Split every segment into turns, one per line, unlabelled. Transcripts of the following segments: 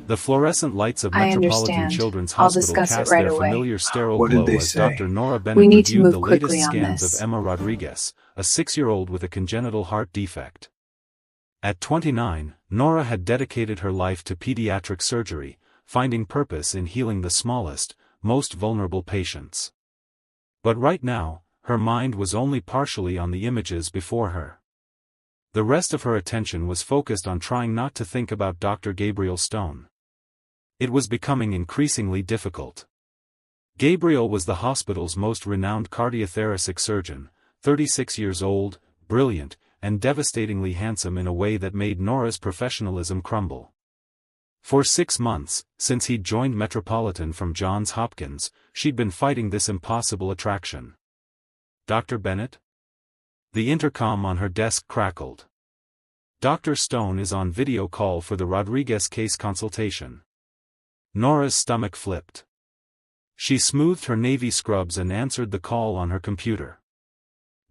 The fluorescent lights of
I
Metropolitan
understand.
Children's
I'll
Hospital
discuss it
cast
right
their
away.
familiar sterile
What did
glow
they
as
say?
Dr. Nora Bennett
We need to
reviewed
move
the
quickly
latest
on
scans
this.
of Emma Rodriguez, a 6-year-old with a congenital heart defect. At 29, Nora had dedicated her life to pediatric surgery, finding purpose in healing the smallest, most vulnerable patients. But right now, her mind was only partially on the images before her. The rest of her attention was focused on trying not to think about Dr. Gabriel Stone. It was becoming increasingly difficult. Gabriel was the hospital's most renowned cardiothoracic surgeon, 36 years old, brilliant, and devastatingly handsome in a way that made Nora's professionalism crumble. For 6 months, since he'd joined Metropolitan from Johns Hopkins, she'd been fighting this impossible attraction. Dr. Bennett? The intercom on her desk crackled. Dr. Stone is on video call for the Rodriguez case consultation. Nora's stomach flipped. She smoothed her navy scrubs and answered the call on her computer.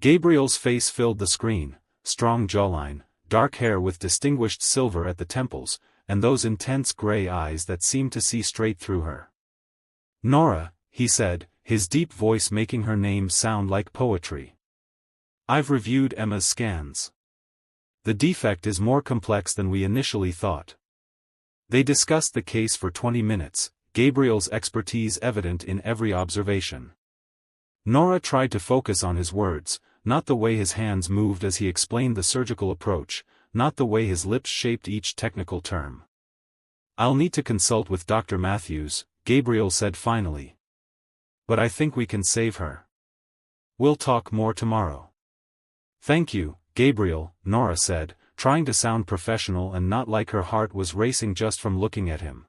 Gabriel's face filled the screen, strong jawline, dark hair with distinguished silver at the temples, and those intense gray eyes that seemed to see straight through her. "Nora," he said, his deep voice making her name sound like poetry. "I've reviewed Emma's scans. The defect is more complex than we initially thought." They discussed the case for 20 minutes, Gabriel's expertise evident in every observation. Nora tried to focus on his words, not the way his hands moved as he explained the surgical approach, not the way his lips shaped each technical term. "I'll need to consult with Dr. Matthews," Gabriel said finally. "But I think we can save her. We'll talk more tomorrow." "Thank you, Gabriel," Nora said, trying to sound professional and not like her heart was racing just from looking at him.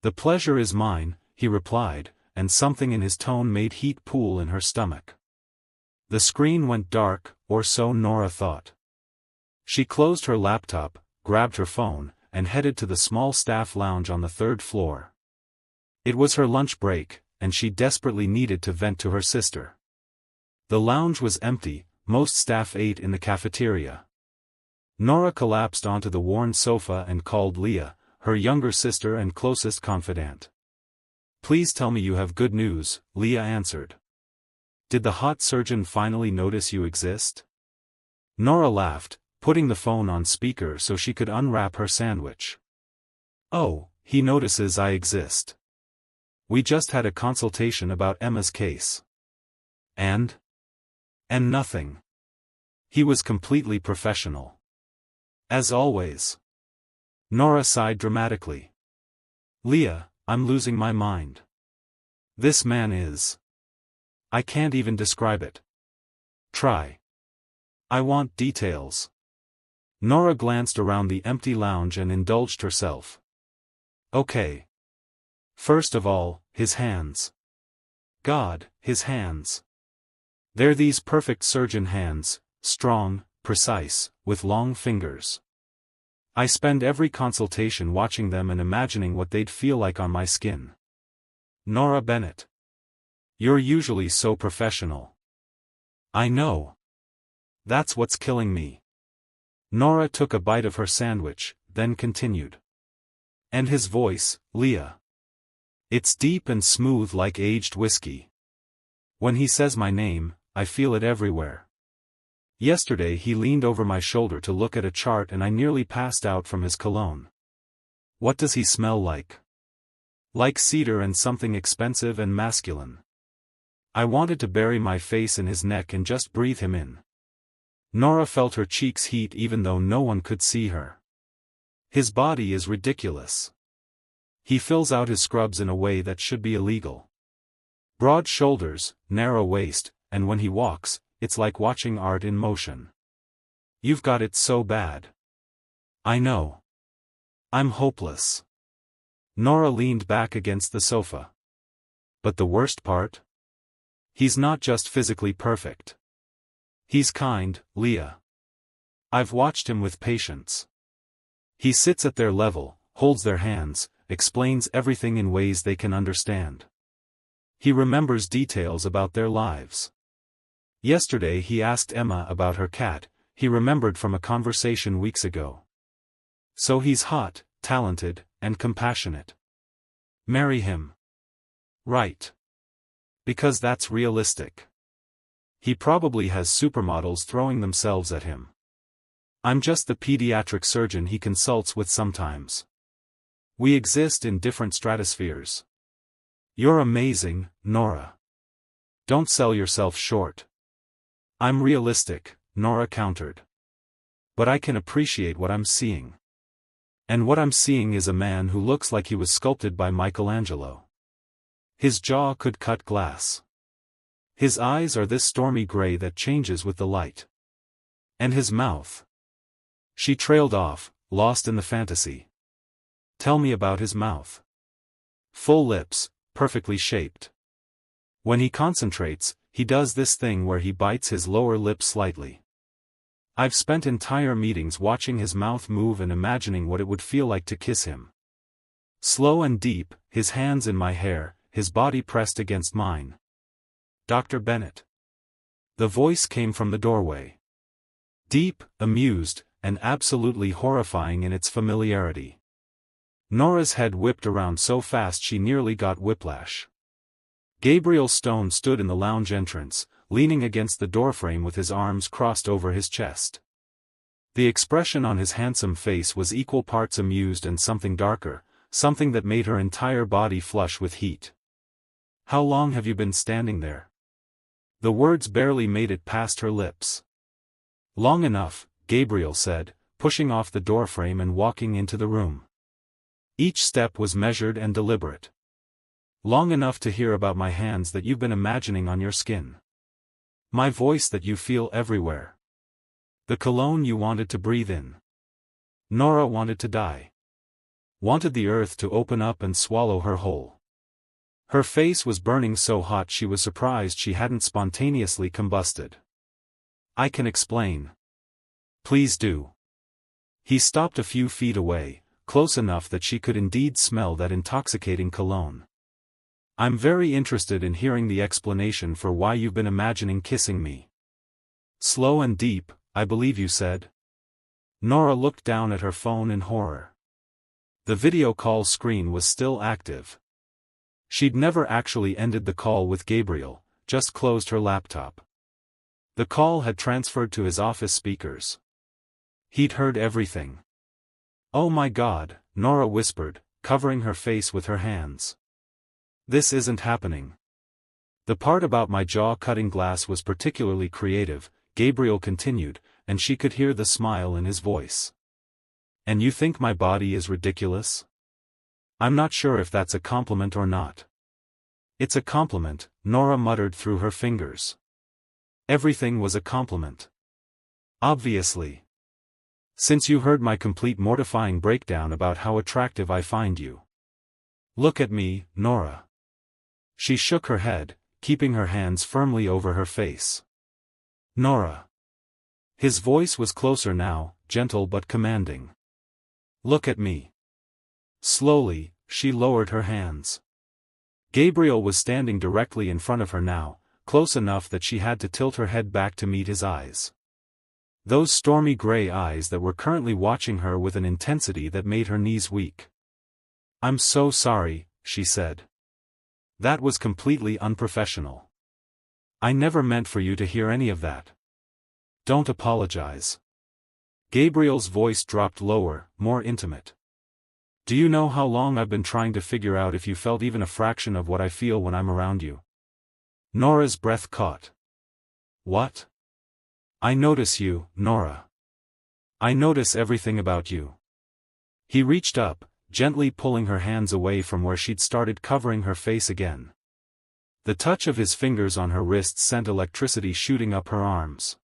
"The pleasure is mine," he replied, and something in his tone made heat pool in her stomach. The screen went dark, or so Nora thought. She closed her laptop, grabbed her phone, and headed to the small staff lounge on the 3rd floor. It was her lunch break, and she desperately needed to vent to her sister. The lounge was empty, most staff ate in the cafeteria. Nora collapsed onto the worn sofa and called Leah, her younger sister and closest confidant. "Please tell me you have good news," Leah answered. "Did the hot surgeon finally notice you exist?" Nora laughed, putting the phone on speaker so she could unwrap her sandwich. "Oh, he notices I exist. We just had a consultation about Emma's case. And nothing." He was completely professional. "As always." Nora sighed dramatically. "Leah, I'm losing my mind. This man is. I can't even describe it. Try. I want details." Nora glanced around the empty lounge and indulged herself. "Okay. First of all, his hands. God, his hands. They're these perfect surgeon hands, strong, precise, with long fingers. I spend every consultation watching them and imagining what they'd feel like on my skin." "Nora Bennett. You're usually so professional." "I know. That's what's killing me." Nora took a bite of her sandwich, then continued. "And his voice, Leah. It's deep and smooth like aged whiskey. When he says my name, I feel it everywhere. Yesterday he leaned over my shoulder to look at a chart and I nearly passed out from his cologne. What does he smell like? Like cedar and something expensive and masculine. I wanted to bury my face in his neck and just breathe him in." Nora felt her cheeks heat even though no one could see her. "His body is ridiculous. He fills out his scrubs in a way that should be illegal. Broad shoulders, narrow waist, and when he walks, it's like watching art in motion. You've got it so bad." "I know. I'm hopeless." Nora leaned back against the sofa. "But the worst part? He's not just physically perfect. He's kind, Leah. I've watched him with patience. He sits at their level, holds their hands, explains everything in ways they can understand. He remembers details about their lives. Yesterday he asked Emma about her cat, he remembered from a conversation weeks ago. So he's hot, talented, and compassionate. Marry him. Right. Because that's realistic. He probably has supermodels throwing themselves at him. I'm just the pediatric surgeon he consults with sometimes. We exist in different stratospheres. You're amazing, Nora. Don't sell yourself short. I'm realistic, Nora countered. But I can appreciate what I'm seeing. And what I'm seeing is a man who looks like he was sculpted by Michelangelo. His jaw could cut glass. His eyes are this stormy gray that changes with the light. And his mouth. She trailed off, lost in the fantasy. Tell me about his mouth. Full lips, perfectly shaped. When he concentrates, he does this thing where he bites his lower lip slightly. I've spent entire meetings watching his mouth move and imagining what it would feel like to kiss him. Slow and deep, his hands in my hair, his body pressed against mine. Dr. Bennett. The voice came from the doorway. Deep, amused, and absolutely horrifying in its familiarity. Nora's head whipped around so fast she nearly got whiplash. Gabriel Stone stood in the lounge entrance, leaning against the doorframe with his arms crossed over his chest. The expression on his handsome face was equal parts amused and something darker, something that made her entire body flush with heat. How long have you been standing there? The words barely made it past her lips. Long enough, Gabriel said, pushing off the doorframe and walking into the room. Each step was measured and deliberate. Long enough to hear about my hands that you've been imagining on your skin. My voice that you feel everywhere. The cologne you wanted to breathe in. Nora wanted to die. Wanted the earth to open up and swallow her whole. Her face was burning so hot she was surprised she hadn't spontaneously combusted. I can explain. Please do. He stopped a few feet away, close enough that she could indeed smell that intoxicating cologne. I'm very interested in hearing the explanation for why you've been imagining kissing me. Slow and deep, I believe you said. Nora looked down at her phone in horror. The video call screen was still active. She'd never actually ended the call with Gabriel, just closed her laptop. The call had transferred to his office speakers. He'd heard everything. Oh my God, Nora whispered, covering her face with her hands. This isn't happening. The part about my jaw cutting glass was particularly creative, Gabriel continued, and she could hear the smile in his voice. And you think my body is ridiculous? I'm not sure if that's a compliment or not. It's a compliment, Nora muttered through her fingers. Everything was a compliment. Obviously. Since you heard my complete mortifying breakdown about how attractive I find you. Look at me, Nora. She shook her head, keeping her hands firmly over her face. Nora. His voice was closer now, gentle but commanding. Look at me. Slowly, she lowered her hands. Gabriel was standing directly in front of her now, close enough that she had to tilt her head back to meet his eyes. Those stormy gray eyes that were currently watching her with an intensity that made her knees weak. I'm so sorry, she said. That was completely unprofessional. I never meant for you to hear any of that. Don't apologize. Gabriel's voice dropped lower, more intimate. Do you know how long I've been trying to figure out if you felt even a fraction of what I feel when I'm around you? Nora's breath caught. What? I notice you, Nora. I notice everything about you. He reached up, gently pulling her hands away from where she'd started covering her face again. The touch of his fingers on her wrists sent electricity shooting up her arms.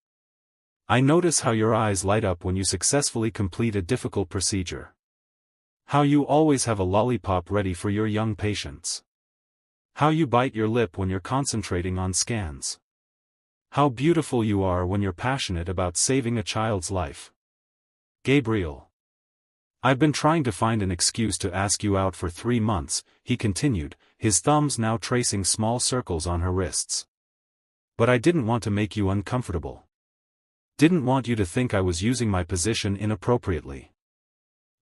I notice how your eyes light up when you successfully complete a difficult procedure. How you always have a lollipop ready for your young patients. How you bite your lip when you're concentrating on scans. How beautiful you are when you're passionate about saving a child's life. Gabriel. I've been trying to find an excuse to ask you out for 3 months, he continued, his thumbs now tracing small circles on her wrists. But I didn't want to make you uncomfortable. Didn't want you to think I was using my position inappropriately.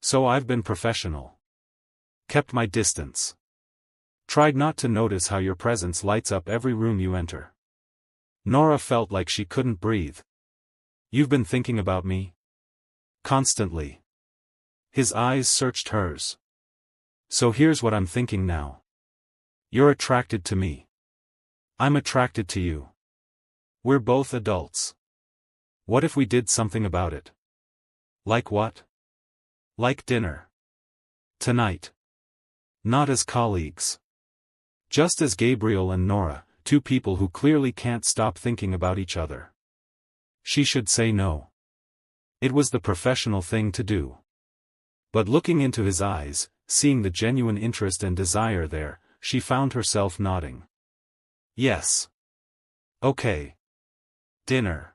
So I've been professional. Kept my distance. Tried not to notice how your presence lights up every room you enter. Nora felt like she couldn't breathe. You've been thinking about me? Constantly. His eyes searched hers. So here's what I'm thinking now. You're attracted to me. I'm attracted to you. We're both adults. What if we did something about it? Like what? Like dinner. Tonight. Not as colleagues. Just as Gabriel and Nora, two people who clearly can't stop thinking about each other. She should say no. It was the professional thing to do. But looking into his eyes, seeing the genuine interest and desire there, she found herself nodding. Yes. Okay. Dinner.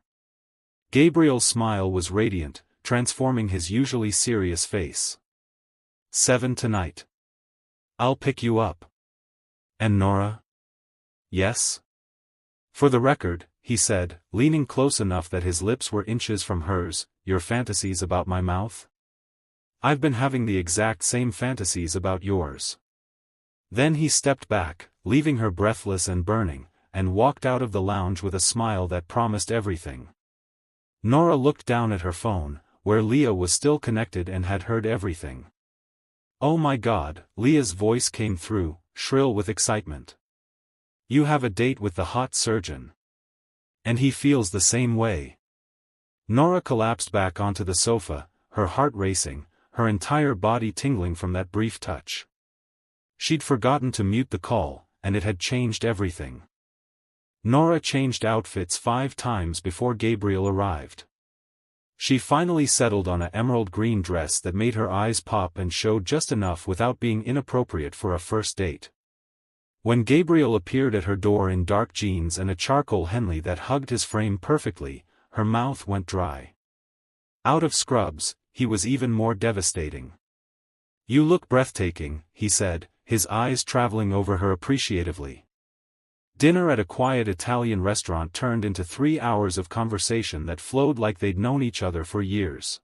Gabriel's smile was radiant, transforming his usually serious face. 7 tonight. I'll pick you up. And Nora? Yes? For the record, he said, leaning close enough that his lips were inches from hers, your fantasies about my mouth? I've been having the exact same fantasies about yours. Then he stepped back, leaving her breathless and burning, and walked out of the lounge with a smile that promised everything. Nora looked down at her phone, where Leah was still connected and had heard everything. Oh my God, Leah's voice came through, shrill with excitement. You have a date with the hot surgeon. And he feels the same way. Nora collapsed back onto the sofa, her heart racing, her entire body tingling from that brief touch. She'd forgotten to mute the call, and it had changed everything. Nora changed outfits 5 times before Gabriel arrived. She finally settled on an emerald green dress that made her eyes pop and showed just enough without being inappropriate for a first date. When Gabriel appeared at her door in dark jeans and a charcoal Henley that hugged his frame perfectly, her mouth went dry. Out of scrubs, he was even more devastating. You look breathtaking, he said, his eyes traveling over her appreciatively. Dinner at a quiet Italian restaurant turned into 3 hours of conversation that flowed like they'd known each other for years.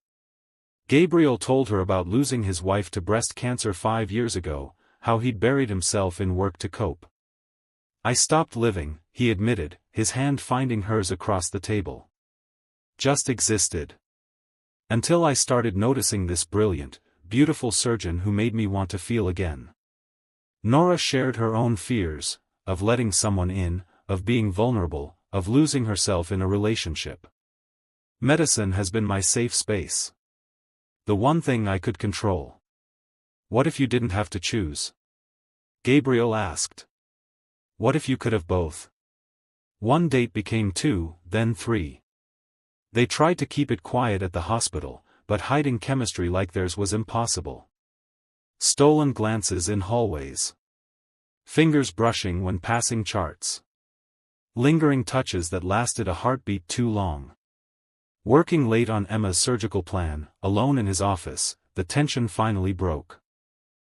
Gabriel told her about losing his wife to breast cancer 5 years ago, how he'd buried himself in work to cope. I stopped living, he admitted, his hand finding hers across the table. Just existed. Until I started noticing this brilliant, beautiful surgeon who made me want to feel again. Nora shared her own fears, of letting someone in, of being vulnerable, of losing herself in a relationship. Medicine has been my safe space. The one thing I could control. What if you didn't have to choose? Gabriel asked. What if you could have both? One date became 2, then 3. They tried to keep it quiet at the hospital, but hiding chemistry like theirs was impossible. Stolen glances in hallways. Fingers brushing when passing charts. Lingering touches that lasted a heartbeat too long. Working late on Emma's surgical plan, alone in his office, the tension finally broke.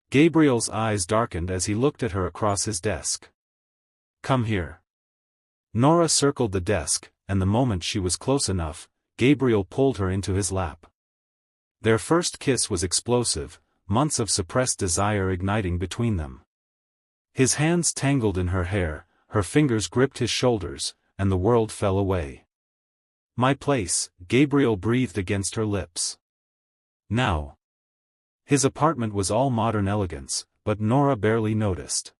Gabriel's eyes darkened as he looked at her across his desk. Come here. Nora circled the desk, and the moment she was close enough, Gabriel pulled her into his lap. Their first kiss was explosive, months of suppressed desire igniting between them. His hands tangled in her hair, her fingers gripped his shoulders, and the world fell away. My place, Gabriel breathed against her lips. Now. His apartment was all modern elegance, but Nora barely noticed.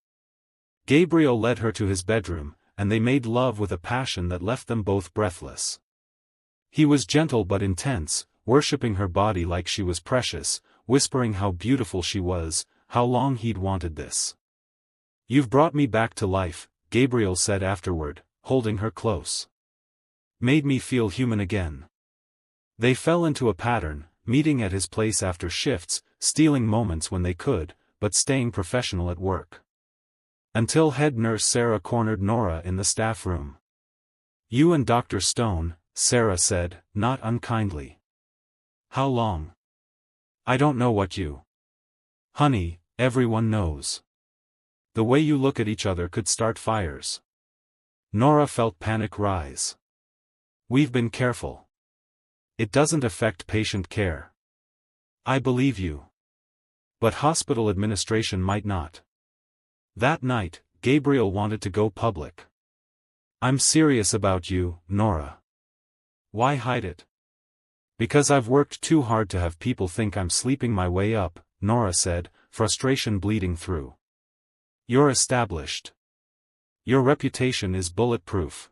Gabriel led her to his bedroom, and they made love with a passion that left them both breathless. He was gentle but intense, worshipping her body like she was precious, whispering how beautiful she was, how long he'd wanted this. You've brought me back to life, Gabriel said afterward, holding her close. Made me feel human again. They fell into a pattern, meeting at his place after shifts, stealing moments when they could, but staying professional at work. Until head nurse Sarah cornered Nora in the staff room. You and Dr. Stone, Sarah said, not unkindly. How long? I don't know what you. Honey, everyone knows. The way you look at each other could start fires. Nora felt panic rise. We've been careful. It doesn't affect patient care. I believe you. But hospital administration might not. That night, Gabriel wanted to go public. "I'm serious about you, Nora." "Why hide it?" "Because I've worked too hard to have people think I'm sleeping my way up," Nora said, frustration bleeding through. "You're established. Your reputation is bulletproof.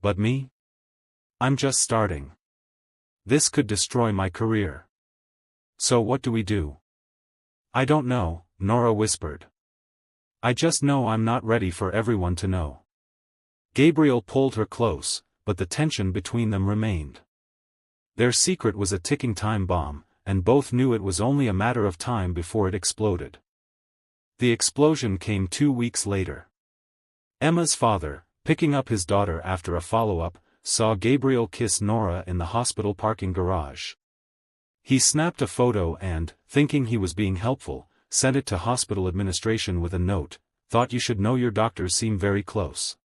But me? I'm just starting. This could destroy my career. So what do we do?" "I don't know," Nora whispered. "I just know I'm not ready for everyone to know." Gabriel pulled her close, but the tension between them remained. Their secret was a ticking time bomb, and both knew it was only a matter of time before it exploded. The explosion came 2 weeks later. Emma's father, picking up his daughter after a follow-up, saw Gabriel kiss Nora in the hospital parking garage. He snapped a photo and, thinking he was being helpful, sent it to hospital administration with a note, "Thought you should know your doctors seem very close."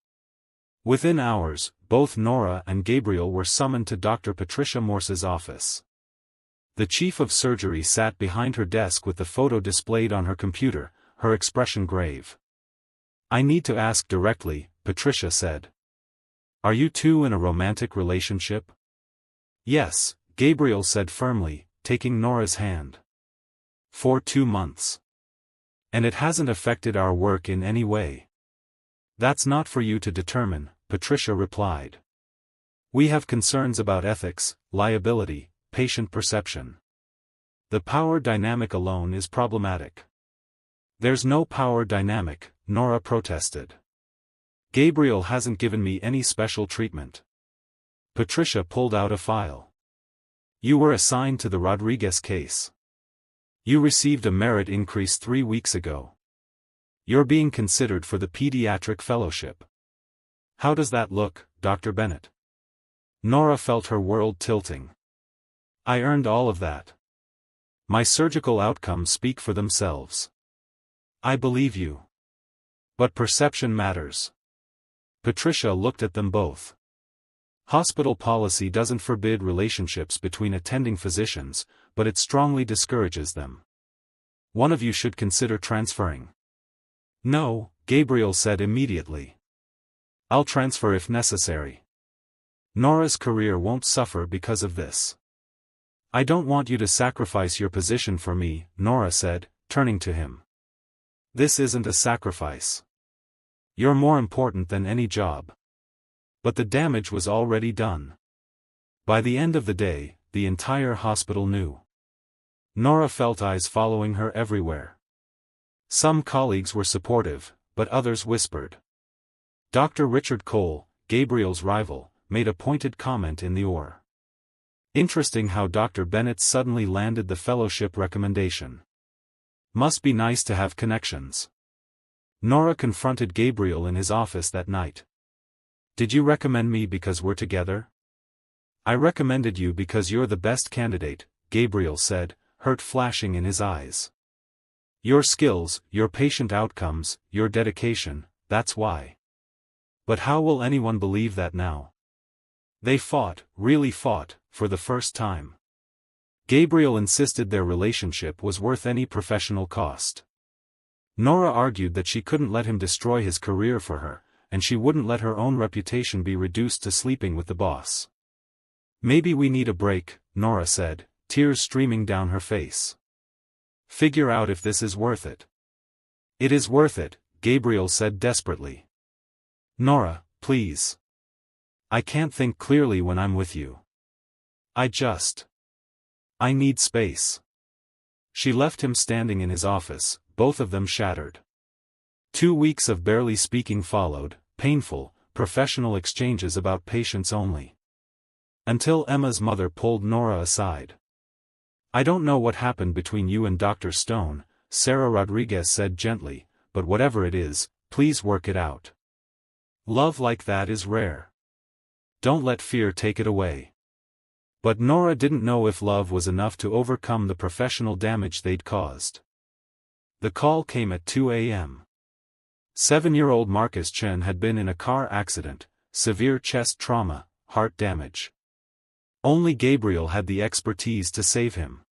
Within hours, both Nora and Gabriel were summoned to Dr. Patricia Morse's office. The chief of surgery sat behind her desk with the photo displayed on her computer, her expression grave. "I need to ask directly," Patricia said. "Are you two in a romantic relationship?" "Yes," Gabriel said firmly, taking Nora's hand. "For 2 months. And it hasn't affected our work in any way." "That's not for you to determine," Patricia replied. "We have concerns about ethics, liability, patient perception. The power dynamic alone is problematic." "There's no power dynamic," Nora protested. "Gabriel hasn't given me any special treatment." Patricia pulled out a file. "You were assigned to the Rodriguez case. You received a merit increase 3 weeks ago. You're being considered for the pediatric fellowship. How does that look, Dr. Bennett?" Nora felt her world tilting. "I earned all of that. My surgical outcomes speak for themselves." "I believe you. But perception matters." Patricia looked at them both. "Hospital policy doesn't forbid relationships between attending physicians, but it strongly discourages them. One of you should consider transferring." "No," Gabriel said immediately. "I'll transfer if necessary. Nora's career won't suffer because of this." "I don't want you to sacrifice your position for me," Nora said, turning to him. "This isn't a sacrifice. You're more important than any job." But the damage was already done. By the end of the day, the entire hospital knew. Nora felt eyes following her everywhere. Some colleagues were supportive, but others whispered. Dr. Richard Cole, Gabriel's rival, made a pointed comment in the OR. "Interesting how Dr. Bennett suddenly landed the fellowship recommendation. Must be nice to have connections." Nora confronted Gabriel in his office that night. "Did you recommend me because we're together?" "I recommended you because you're the best candidate," Gabriel said, hurt flashing in his eyes. "Your skills, your patient outcomes, your dedication, that's why. But how will anyone believe that now?" They fought, really fought, for the first time. Gabriel insisted their relationship was worth any professional cost. Nora argued that she couldn't let him destroy his career for her, and she wouldn't let her own reputation be reduced to sleeping with the boss. "Maybe we need a break," Nora said, tears streaming down her face. "Figure out if this is worth it." "It is worth it," Gabriel said desperately. "Nora, please. I can't think clearly when I'm with you. I need space." She left him standing in his office, both of them shattered. 2 weeks of barely speaking followed, painful, professional exchanges about patients only. Until Emma's mother pulled Nora aside. "I don't know what happened between you and Dr. Stone," Sarah Rodriguez said gently, "but whatever it is, please work it out. Love like that is rare. Don't let fear take it away." But Nora didn't know if love was enough to overcome the professional damage they'd caused. The call came at 2 a.m. 7-year-old Marcus Chen had been in a car accident, severe chest trauma, heart damage. Only Gabriel had the expertise to save him.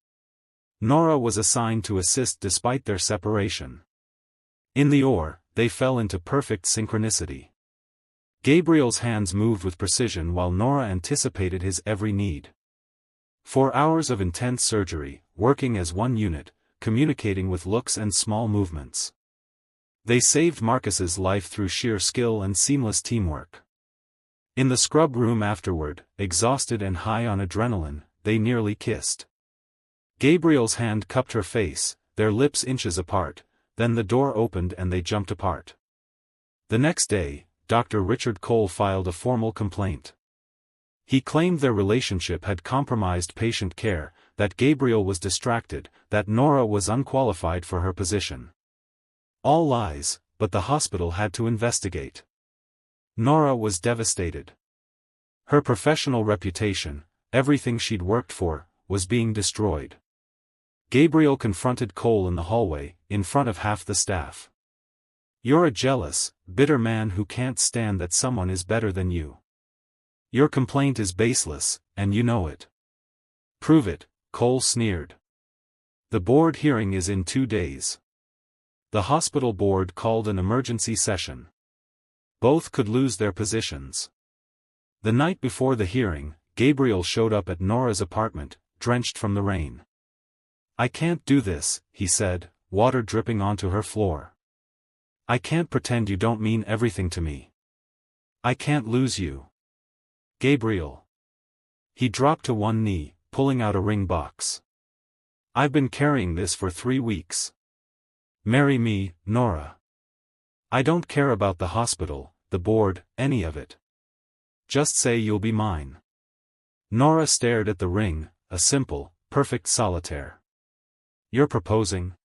Nora was assigned to assist despite their separation. In the OR, they fell into perfect synchronicity. Gabriel's hands moved with precision while Nora anticipated his every need. 4 hours of intense surgery, working as one unit, communicating with looks and small movements. They saved Marcus's life through sheer skill and seamless teamwork. In the scrub room afterward, exhausted and high on adrenaline, they nearly kissed. Gabriel's hand cupped her face, their lips inches apart, then the door opened and they jumped apart. The next day, Dr. Richard Cole filed a formal complaint. He claimed their relationship had compromised patient care, that Gabriel was distracted, that Nora was unqualified for her position. All lies, but the hospital had to investigate. Nora was devastated. Her professional reputation, everything she'd worked for, was being destroyed. Gabriel confronted Cole in the hallway, in front of half the staff. "You're a jealous, bitter man who can't stand that someone is better than you. Your complaint is baseless, and you know it." "Prove it," Cole sneered. "The board hearing is in 2 days." The hospital board called an emergency session. Both could lose their positions. The night before the hearing, Gabriel showed up at Nora's apartment, drenched from the rain. "I can't do this," he said, water dripping onto her floor. "I can't pretend you don't mean everything to me. I can't lose you. Gabriel." He dropped to one knee, pulling out a ring box. "I've been carrying this for 3 weeks. Marry me, Nora. I don't care about the hospital, the board, any of it. Just say you'll be mine." Nora stared at the ring, a simple, perfect solitaire. "You're proposing?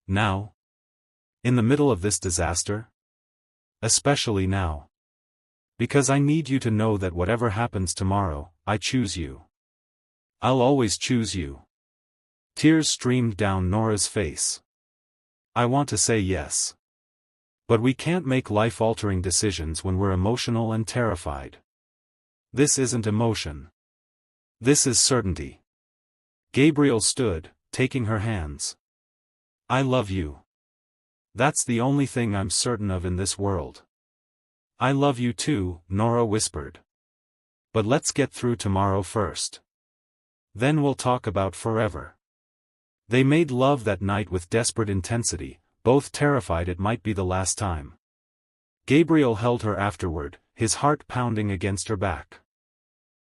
Now? In the middle of this disaster? Especially now. Because I need you to know that whatever happens tomorrow, I choose you. I'll always choose you." Tears streamed down Nora's face. "I want to say yes. But we can't make life-altering decisions when we're emotional and terrified. This isn't emotion. This is certainty." Gabriel stood, taking her hands. "I love you. That's the only thing I'm certain of in this world." "I love you too," Nora whispered. "But let's get through tomorrow first. Then we'll talk about forever." They made love that night with desperate intensity, both terrified it might be the last time. Gabriel held her afterward, his heart pounding against her back.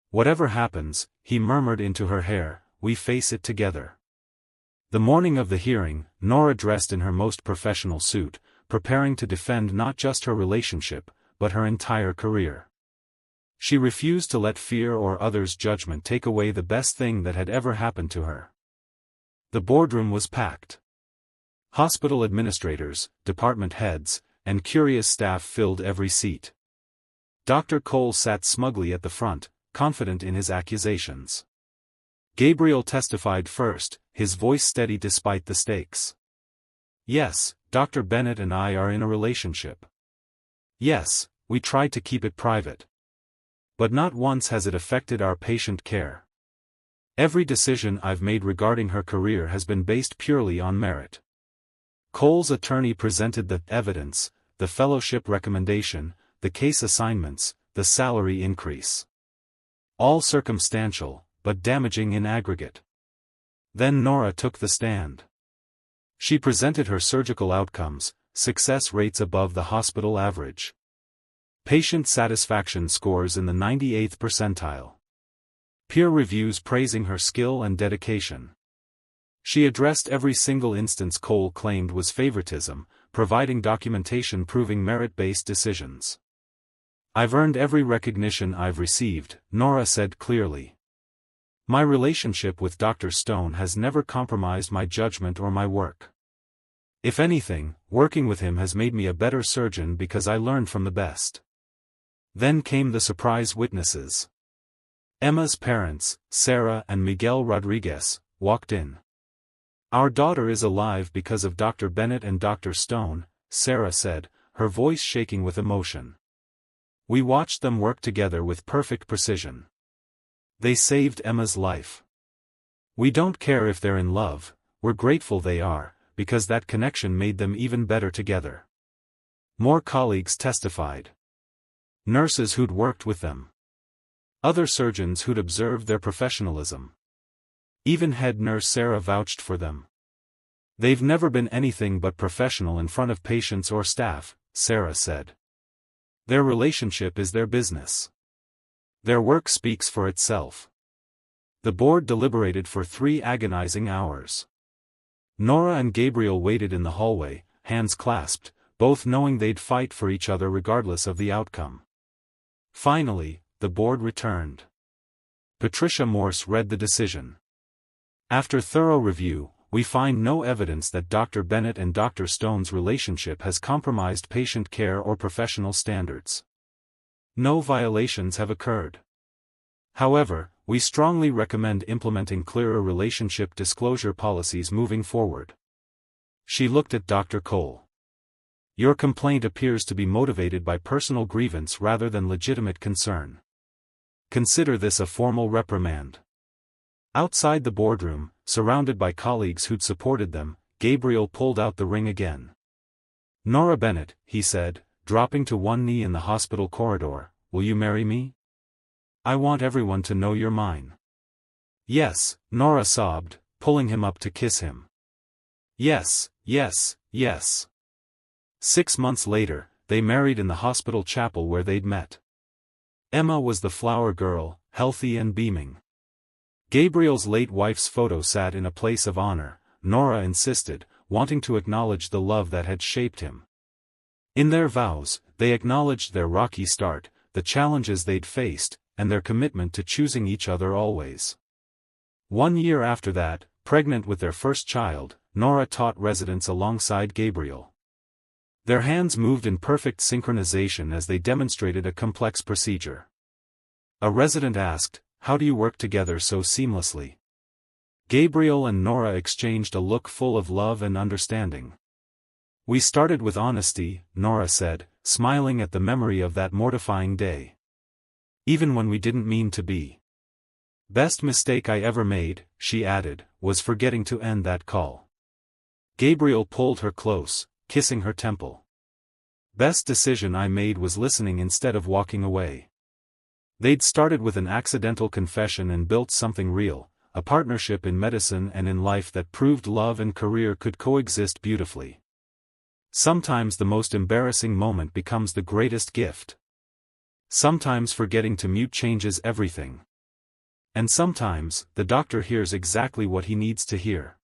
"Whatever happens," he murmured into her hair, "we face it together." The morning of the hearing, Nora dressed in her most professional suit, preparing to defend not just her relationship, but her entire career. She refused to let fear or others' judgment take away the best thing that had ever happened to her. The boardroom was packed. Hospital administrators, department heads, and curious staff filled every seat. Dr. Cole sat smugly at the front, confident in his accusations. Gabriel testified first, his voice steady despite the stakes. "Yes, Dr. Bennett and I are in a relationship. Yes, we tried to keep it private. But not once has it affected our patient care. Every decision I've made regarding her career has been based purely on merit." Cole's attorney presented the evidence, the fellowship recommendation, the case assignments, the salary increase. All circumstantial, but damaging in aggregate. Then Nora took the stand. She presented her surgical outcomes, success rates above the hospital average. Patient satisfaction scores in the 98th percentile. Peer reviews praising her skill and dedication. She addressed every single instance Cole claimed was favoritism, providing documentation proving merit-based decisions. "I've earned every recognition I've received," Nora said clearly. "My relationship with Dr. Stone has never compromised my judgment or my work. If anything, working with him has made me a better surgeon because I learned from the best." Then came the surprise witnesses. Emma's parents, Sarah and Miguel Rodriguez, walked in. "Our daughter is alive because of Dr. Bennett and Dr. Stone," Sarah said, her voice shaking with emotion. "We watched them work together with perfect precision. They saved Emma's life. We don't care if they're in love, we're grateful they are, because that connection made them even better together. More colleagues testified. Nurses who'd worked with them. Other surgeons who'd observed their professionalism. Even head nurse Sarah vouched for them. They've never been anything but professional in front of patients or staff, Sarah said. Their relationship is their business. Their work speaks for itself. The board deliberated for 3 agonizing hours. Nora and Gabriel waited in the hallway, hands clasped, both knowing they'd fight for each other regardless of the outcome. Finally, the board returned. Patricia Morse read the decision. After thorough review, we find no evidence that Dr. Bennett and Dr. Stone's relationship has compromised patient care or professional standards. No violations have occurred. However, we strongly recommend implementing clearer relationship disclosure policies moving forward. She looked at Dr. Cole. Your complaint appears to be motivated by personal grievance rather than legitimate concern. Consider this a formal reprimand. Outside the boardroom, surrounded by colleagues who'd supported them, Gabriel pulled out the ring again. Nora Bennett, he said, dropping to one knee in the hospital corridor, will you marry me? I want everyone to know you're mine. Yes, Nora sobbed, pulling him up to kiss him. Yes, yes, yes. 6 months later, they married in the hospital chapel where they'd met. Emma was the flower girl, healthy and beaming. Gabriel's late wife's photo sat in a place of honor, Nora insisted, wanting to acknowledge the love that had shaped him. In their vows, they acknowledged their rocky start, the challenges they'd faced, and their commitment to choosing each other always. 1 year after that, pregnant with their first child, Nora taught residents alongside Gabriel. Their hands moved in perfect synchronization as they demonstrated a complex procedure. A resident asked, "How do you work together so seamlessly?" Gabriel and Nora exchanged a look full of love and understanding. We started with honesty, Nora said, smiling at the memory of that mortifying day. Even when we didn't mean to be. Best mistake I ever made, she added, was forgetting to end that call. Gabriel pulled her close, kissing her temple. Best decision I made was listening instead of walking away. They'd started with an accidental confession and built something real, a partnership in medicine and in life that proved love and career could coexist beautifully. Sometimes the most embarrassing moment becomes the greatest gift. Sometimes forgetting to mute changes everything. And sometimes, the doctor hears exactly what he needs to hear.